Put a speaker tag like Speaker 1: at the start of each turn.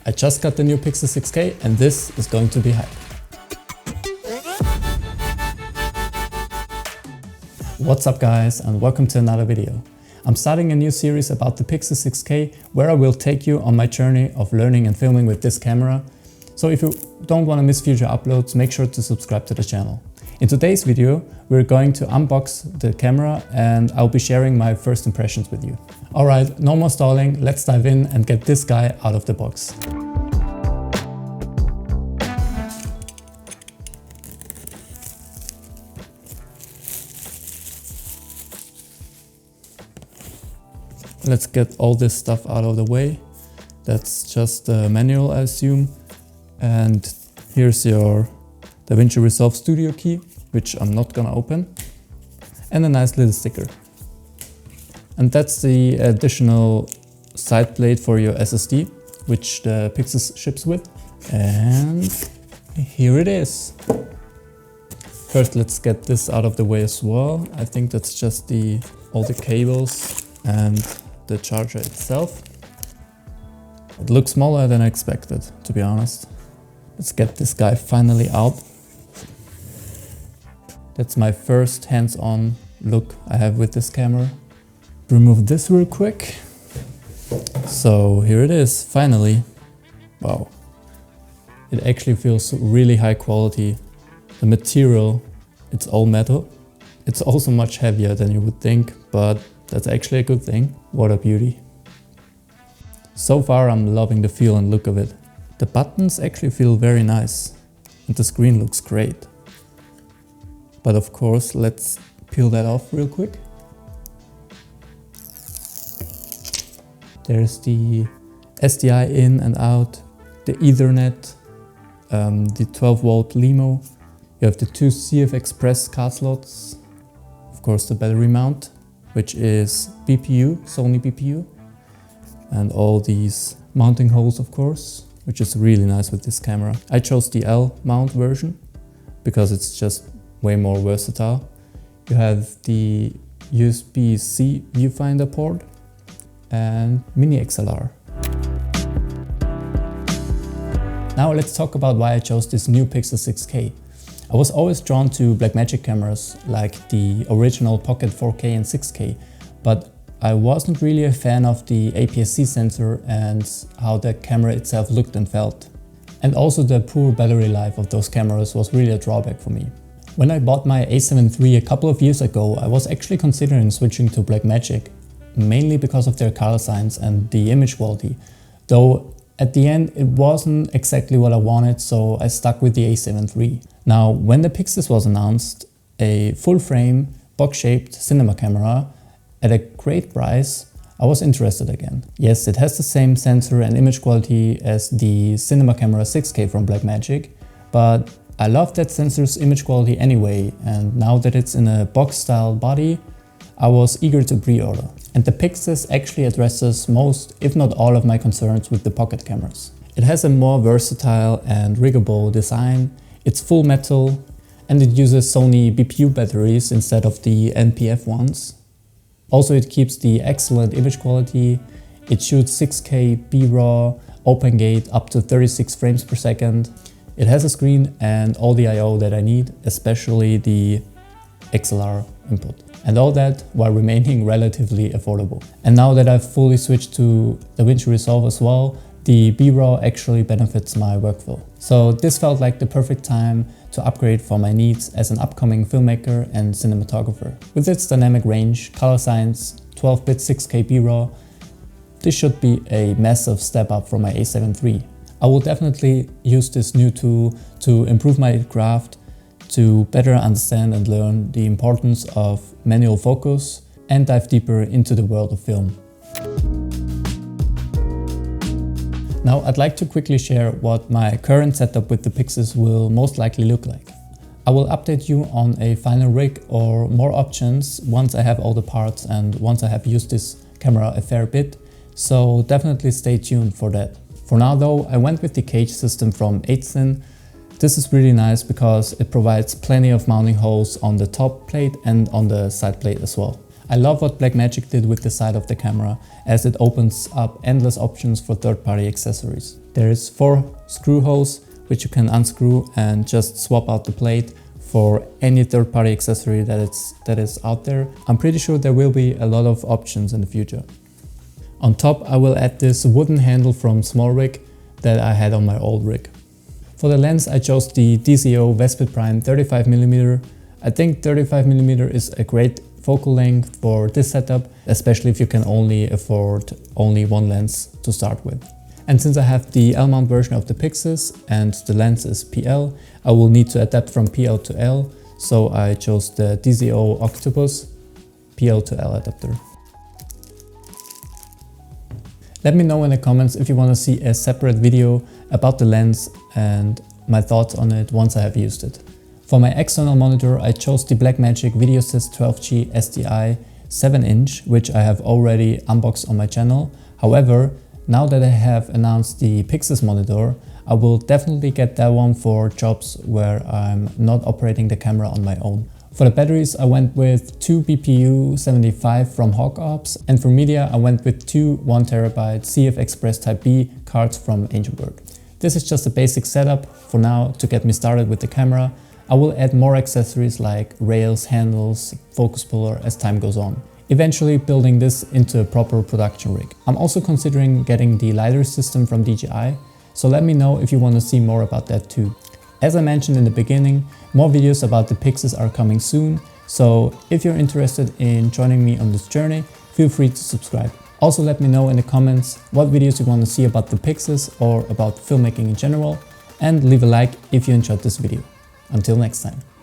Speaker 1: I just got the new Pyxis 6K and this is going to be hype. What's up guys and welcome to another video. I'm starting a new series about the Pyxis 6K where I will take you on my journey of learning and filming with this camera. So if you don't want to miss future uploads, make sure to subscribe to the channel. In today's video, we're going to unbox the camera and I'll be sharing my first impressions with you. Alright, no more stalling, let's dive in and get this guy out of the box. Let's get all this stuff out of the way. That's just the manual, I assume. And here's your DaVinci Resolve Studio key, which I'm not gonna open. And a nice little sticker. And that's the additional side plate for your SSD, which the Pyxis ships with. And here it is. First, let's get this out of the way as well. I think that's just all the cables and the charger itself. It looks smaller than I expected, to be honest. Let's get this guy finally out. That's my first hands-on look I have with this camera. Remove this real quick. So here it is, finally. Wow. It actually feels really high quality. The material, it's all metal. It's also much heavier than you would think, but that's actually a good thing. What a beauty. So far I'm loving the feel and look of it. The buttons actually feel very nice and the screen looks great. But of course, let's peel that off real quick. There's the SDI in and out, the Ethernet, the 12 volt LEMO. You have the two CF Express card slots, of course the battery mount, which is BPU, Sony BPU, and all these mounting holes, of course, which is really nice with this camera. I chose the L mount version because it's just way more versatile. You have the USB-C viewfinder port and mini XLR. Now let's talk about why I chose this new Pyxis 6K. I was always drawn to Blackmagic cameras like the original Pocket 4K and 6K, but I wasn't really a fan of the APS-C sensor and how the camera itself looked and felt. And also the poor battery life of those cameras was really a drawback for me. When I bought my A7 III a couple of years ago, I was actually considering switching to Blackmagic, mainly because of their color science and the image quality, though at the end it wasn't exactly what I wanted, so I stuck with the A7 III. Now, when the Pyxis was announced, a full-frame, box-shaped cinema camera at a great price, I was interested again. Yes, it has the same sensor and image quality as the Cinema Camera 6K from Blackmagic, but I love that sensor's image quality anyway, and now that it's in a box-style body, I was eager to pre-order. And the Pyxis actually addresses most, if not all, of my concerns with the pocket cameras. It has a more versatile and riggable design, it's full metal, and it uses Sony BPU batteries instead of the NPF ones. Also, it keeps the excellent image quality, it shoots 6K B-RAW, open gate up to 36 frames per second. It has a screen and all the I/O that I need, especially the XLR input. And all that while remaining relatively affordable. And now that I've fully switched to DaVinci Resolve as well, the B-RAW actually benefits my workflow. So this felt like the perfect time to upgrade for my needs as an upcoming filmmaker and cinematographer. With its dynamic range, color science, 12-bit 6K B-RAW, this should be a massive step up from my A7 III. I will definitely use this new tool to improve my craft, to better understand and learn the importance of manual focus and dive deeper into the world of film. Now I'd like to quickly share what my current setup with the Pyxis will most likely look like. I will update you on a final rig or more options once I have all the parts and once I have used this camera a fair bit, so definitely stay tuned for that. For now though, I went with the cage system from 8thin. This is really nice because it provides plenty of mounting holes on the top plate and on the side plate as well. I love what Blackmagic did with the side of the camera, as it opens up endless options for third-party accessories. There is 4 screw holes which you can unscrew and just swap out the plate for any third-party accessory that is out there. I'm pretty sure there will be a lot of options in the future. On top I will add this wooden handle from Small Rig that I had on my old rig. For the lens I chose the DCO Vespid Prime 35mm. I think 35mm is a great focal length for this setup, especially if you can only afford only one lens to start with. And since I have the L-mount version of the Pyxis and the lens is PL, I will need to adapt from PL to L, so I chose the DCO Octopus PL to L adapter. Let me know in the comments if you want to see a separate video about the lens and my thoughts on it once I have used it. For my external monitor I chose the Blackmagic VideoSys 12G SDI 7-inch, which I have already unboxed on my channel. However, now that I have announced the Pyxis monitor, I will definitely get that one for jobs where I'm not operating the camera on my own. For the batteries I went with 2 BPU75 from HawkOps, and for media I went with 2 1TB CF Express Type B cards from Angelberg. This is just a basic setup for now to get me started with the camera. I will add more accessories like rails, handles, focus puller as time goes on, eventually building this into a proper production rig. I'm also considering getting the LiDAR system from DJI, so let me know if you want to see more about that too. As I mentioned in the beginning, more videos about the Pyxis are coming soon, so if you're interested in joining me on this journey, feel free to subscribe. Also let me know in the comments what videos you want to see about the Pyxis or about filmmaking in general, and leave a like if you enjoyed this video. Until next time.